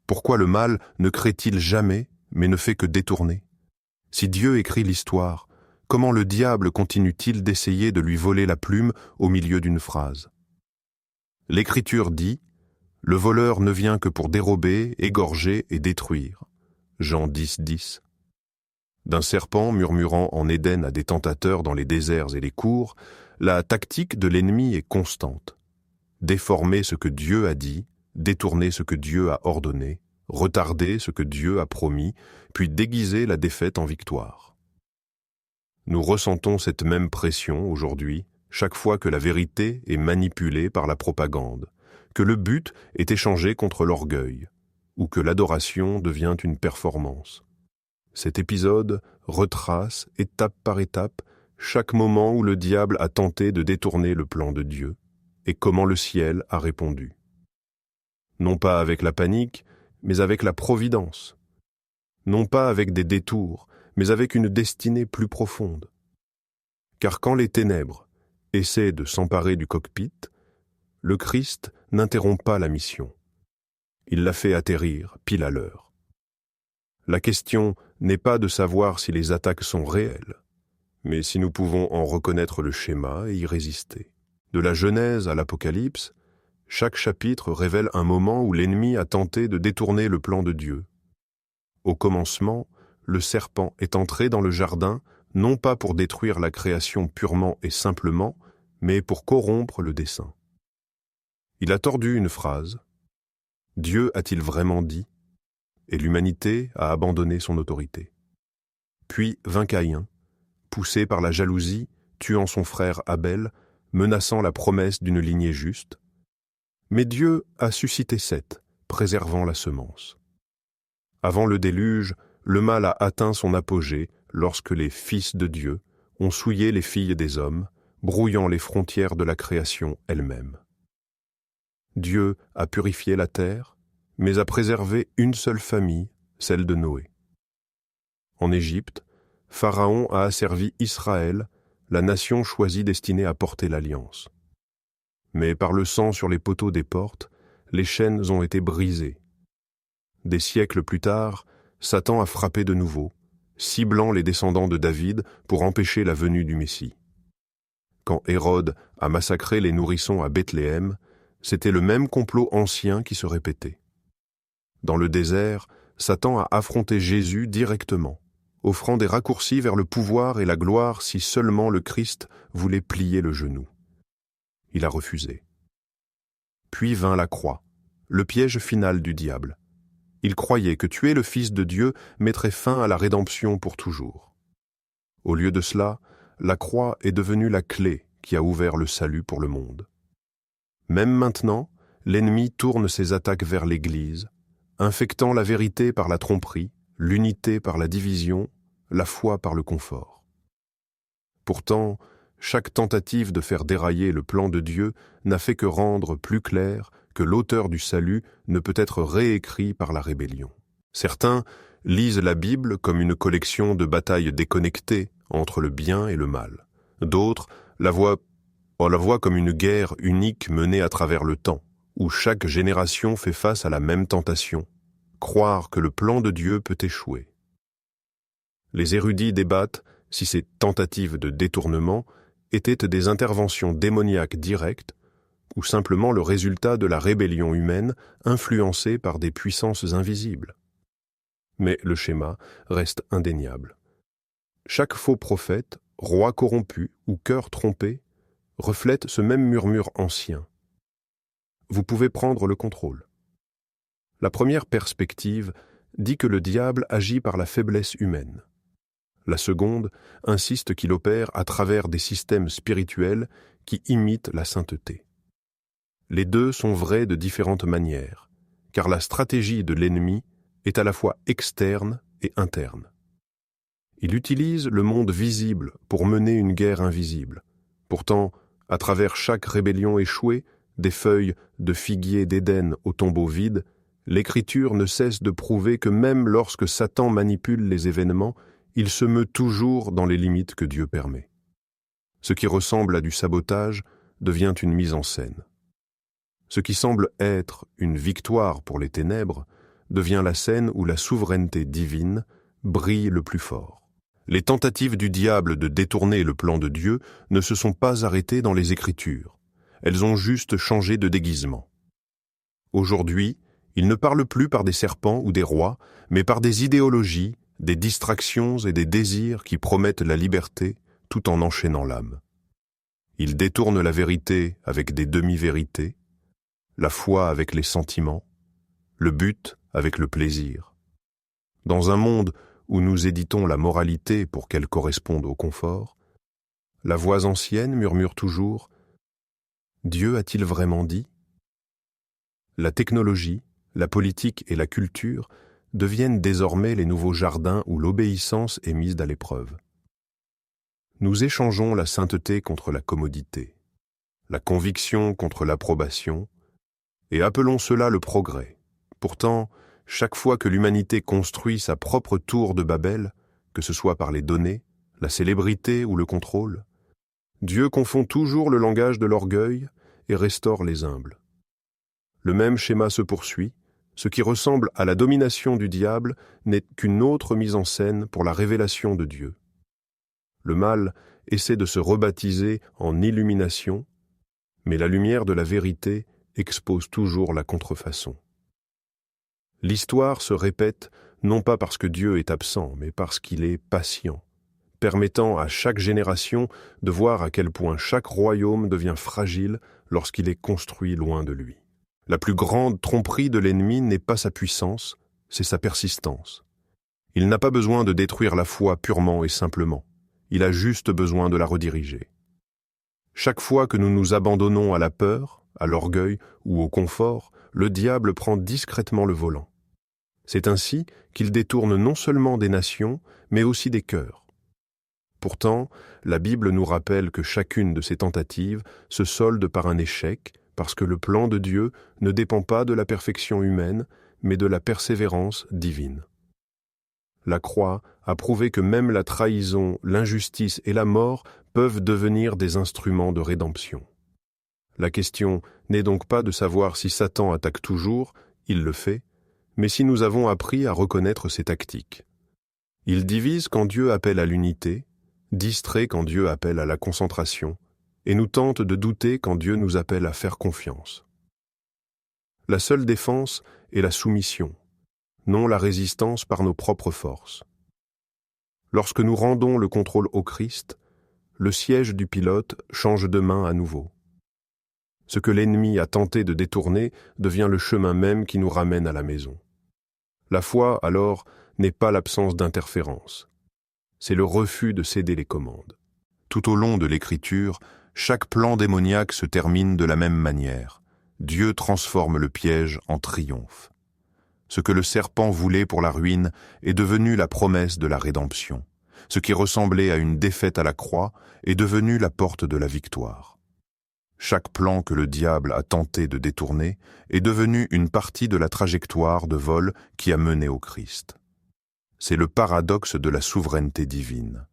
Pourquoi le mal ne crée-t-il jamais, mais ne fait que détourner? Si Dieu écrit l'histoire, comment le diable continue-t-il d'essayer de lui voler la plume au milieu d'une phrase? L'Écriture dit « Le voleur ne vient que pour dérober, égorger et détruire » Jean 10, 10. D'un serpent murmurant en Éden à des tentateurs dans les déserts et les cours, la tactique de l'ennemi est constante. Déformer ce que Dieu a dit, détourner ce que Dieu a ordonné, retarder ce que Dieu a promis, puis déguiser la défaite en victoire. Nous ressentons cette même pression aujourd'hui, chaque fois que la vérité est manipulée par la propagande, que le but est échangé contre l'orgueil, ou que l'adoration devient une performance. Cet épisode retrace, étape par étape, chaque moment où le diable a tenté de détourner le plan de Dieu, et comment le ciel a répondu. Non pas avec la panique, mais avec la providence. Non pas avec des détours, mais avec une destinée plus profonde. Car quand les ténèbres essaient de s'emparer du cockpit, le Christ n'interrompt pas la mission. Il la fait atterrir pile à l'heure. La question n'est pas de savoir si les attaques sont réelles, mais si nous pouvons en reconnaître le schéma et y résister. De la Genèse à l'Apocalypse, chaque chapitre révèle un moment où l'ennemi a tenté de détourner le plan de Dieu. Au commencement, le serpent est entré dans le jardin, non pas pour détruire la création purement et simplement, mais pour corrompre le dessein. Il a tordu une phrase. Dieu a-t-il vraiment dit? Et l'humanité a abandonné son autorité. Puis vint Caïn, poussé par la jalousie, tuant son frère Abel, menaçant la promesse d'une lignée juste. Mais Dieu a suscité Seth, préservant la semence. Avant le déluge, le mal a atteint son apogée lorsque les fils de Dieu ont souillé les filles des hommes, brouillant les frontières de la création elle-même. Dieu a purifié la terre, mais a préservé une seule famille, celle de Noé. En Égypte, Pharaon a asservi Israël, la nation choisie destinée à porter l'alliance. Mais par le sang sur les poteaux des portes, les chaînes ont été brisées. Des siècles plus tard, Satan a frappé de nouveau, ciblant les descendants de David pour empêcher la venue du Messie. Quand Hérode a massacré les nourrissons à Bethléem, c'était le même complot ancien qui se répétait. Dans le désert, Satan a affronté Jésus directement, offrant des raccourcis vers le pouvoir et la gloire si seulement le Christ voulait plier le genou. Il a refusé. Puis vint la croix, le piège final du diable. Il croyait que tuer le Fils de Dieu mettrait fin à la rédemption pour toujours. Au lieu de cela, la croix est devenue la clé qui a ouvert le salut pour le monde. Même maintenant, l'ennemi tourne ses attaques vers l'Église, infectant la vérité par la tromperie, l'unité par la division, la foi par le confort. Pourtant, chaque tentative de faire dérailler le plan de Dieu n'a fait que rendre plus clair que l'auteur du salut ne peut être réécrit par la rébellion. Certains lisent la Bible comme une collection de batailles déconnectées entre le bien et le mal. D'autres la voient comme une guerre unique menée à travers le temps, où chaque génération fait face à la même tentation, croire que le plan de Dieu peut échouer. Les érudits débattent si ces tentatives de détournement étaient des interventions démoniaques directes ou simplement le résultat de la rébellion humaine influencée par des puissances invisibles. Mais le schéma reste indéniable. Chaque faux prophète, roi corrompu ou cœur trompé reflète ce même murmure ancien. Vous pouvez prendre le contrôle. La première perspective dit que le diable agit par la faiblesse humaine. La seconde insiste qu'il opère à travers des systèmes spirituels qui imitent la sainteté. Les deux sont vrais de différentes manières, car la stratégie de l'ennemi est à la fois externe et interne. Il utilise le monde visible pour mener une guerre invisible. Pourtant, à travers chaque rébellion échouée, des feuilles de figuier d'Éden au tombeau vide, l'Écriture ne cesse de prouver que même lorsque Satan manipule les événements, il se meut toujours dans les limites que Dieu permet. Ce qui ressemble à du sabotage devient une mise en scène. Ce qui semble être une victoire pour les ténèbres devient la scène où la souveraineté divine brille le plus fort. Les tentatives du diable de détourner le plan de Dieu ne se sont pas arrêtées dans les Écritures. Elles ont juste changé de déguisement. Aujourd'hui, il ne parle plus par des serpents ou des rois, mais par des idéologies, des distractions et des désirs qui promettent la liberté tout en enchaînant l'âme. Il détourne la vérité avec des demi-vérités, la foi avec les sentiments, le but avec le plaisir. Dans un monde où nous éditons la moralité pour qu'elle corresponde au confort, la voix ancienne murmure toujours « Dieu a-t-il vraiment dit ?» La technologie, la politique et la culture deviennent désormais les nouveaux jardins où l'obéissance est mise à l'épreuve. Nous échangeons la sainteté contre la commodité, la conviction contre l'approbation, et appelons cela le progrès. Pourtant, chaque fois que l'humanité construit sa propre tour de Babel, que ce soit par les données, la célébrité ou le contrôle, Dieu confond toujours le langage de l'orgueil et restaure les humbles. Le même schéma se poursuit. Ce qui ressemble à la domination du diable n'est qu'une autre mise en scène pour la révélation de Dieu. Le mal essaie de se rebaptiser en illumination, mais la lumière de la vérité expose toujours la contrefaçon. L'histoire se répète non pas parce que Dieu est absent, mais parce qu'il est patient, permettant à chaque génération de voir à quel point chaque royaume devient fragile lorsqu'il est construit loin de lui. La plus grande tromperie de l'ennemi n'est pas sa puissance, c'est sa persistance. Il n'a pas besoin de détruire la foi purement et simplement. Il a juste besoin de la rediriger. Chaque fois que nous nous abandonnons à la peur, à l'orgueil ou au confort, le diable prend discrètement le volant. C'est ainsi qu'il détourne non seulement des nations, mais aussi des cœurs. Pourtant, la Bible nous rappelle que chacune de ces tentatives se solde par un échec, parce que le plan de Dieu ne dépend pas de la perfection humaine, mais de la persévérance divine. La croix a prouvé que même la trahison, l'injustice et la mort peuvent devenir des instruments de rédemption. La question n'est donc pas de savoir si Satan attaque toujours, il le fait, mais si nous avons appris à reconnaître ses tactiques. Il divise quand Dieu appelle à l'unité, distrait quand Dieu appelle à la concentration, et nous tente de douter quand Dieu nous appelle à faire confiance. La seule défense est la soumission, non la résistance par nos propres forces. Lorsque nous rendons le contrôle au Christ, le siège du pilote change de main à nouveau. Ce que l'ennemi a tenté de détourner devient le chemin même qui nous ramène à la maison. La foi, alors, n'est pas l'absence d'interférence. C'est le refus de céder les commandes. Tout au long de l'Écriture, chaque plan démoniaque se termine de la même manière. Dieu transforme le piège en triomphe. Ce que le serpent voulait pour la ruine est devenu la promesse de la rédemption. Ce qui ressemblait à une défaite à la croix est devenu la porte de la victoire. Chaque plan que le diable a tenté de détourner est devenu une partie de la trajectoire de vol qui a mené au Christ. C'est le paradoxe de la souveraineté divine.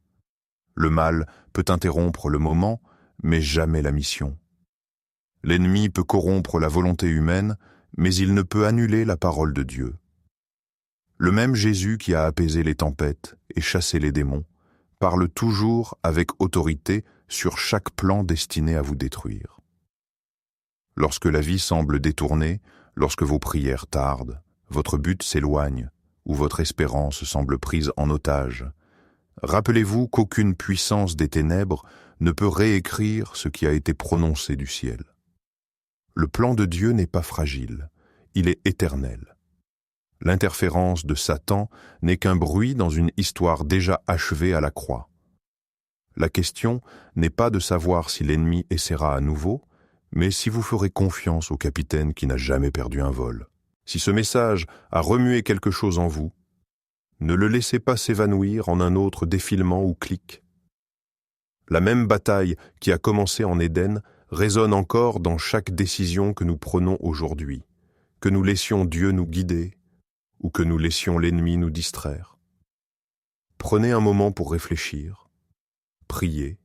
Le mal peut interrompre le moment, mais jamais la mission. L'ennemi peut corrompre la volonté humaine, mais il ne peut annuler la parole de Dieu. Le même Jésus qui a apaisé les tempêtes et chassé les démons parle toujours avec autorité sur chaque plan destiné à vous détruire. Lorsque la vie semble détournée, lorsque vos prières tardent, votre but s'éloigne ou votre espérance semble prise en otage, rappelez-vous qu'aucune puissance des ténèbres ne peut réécrire ce qui a été prononcé du ciel. Le plan de Dieu n'est pas fragile, il est éternel. L'interférence de Satan n'est qu'un bruit dans une histoire déjà achevée à la croix. La question n'est pas de savoir si l'ennemi essaiera à nouveau, mais si vous ferez confiance au capitaine qui n'a jamais perdu un vol. Si ce message a remué quelque chose en vous, ne le laissez pas s'évanouir en un autre défilement ou clic. La même bataille qui a commencé en Éden résonne encore dans chaque décision que nous prenons aujourd'hui, que nous laissions Dieu nous guider ou que nous laissions l'ennemi nous distraire. Prenez un moment pour réfléchir, prier,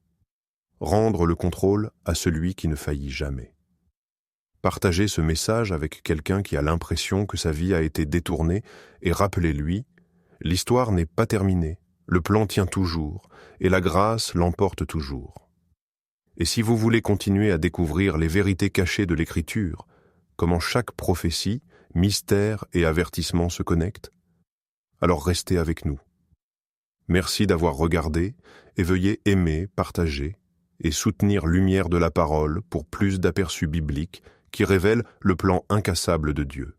rendre le contrôle à celui qui ne faillit jamais. Partagez ce message avec quelqu'un qui a l'impression que sa vie a été détournée et rappelez-lui, l'histoire n'est pas terminée, le plan tient toujours et la grâce l'emporte toujours. Et si vous voulez continuer à découvrir les vérités cachées de l'Écriture, comment chaque prophétie, mystère et avertissement se connectent, alors restez avec nous. Merci d'avoir regardé et veuillez aimer, partager et soutenir Lumière de la Parole pour plus d'aperçus bibliques qui révèlent le plan incassable de Dieu.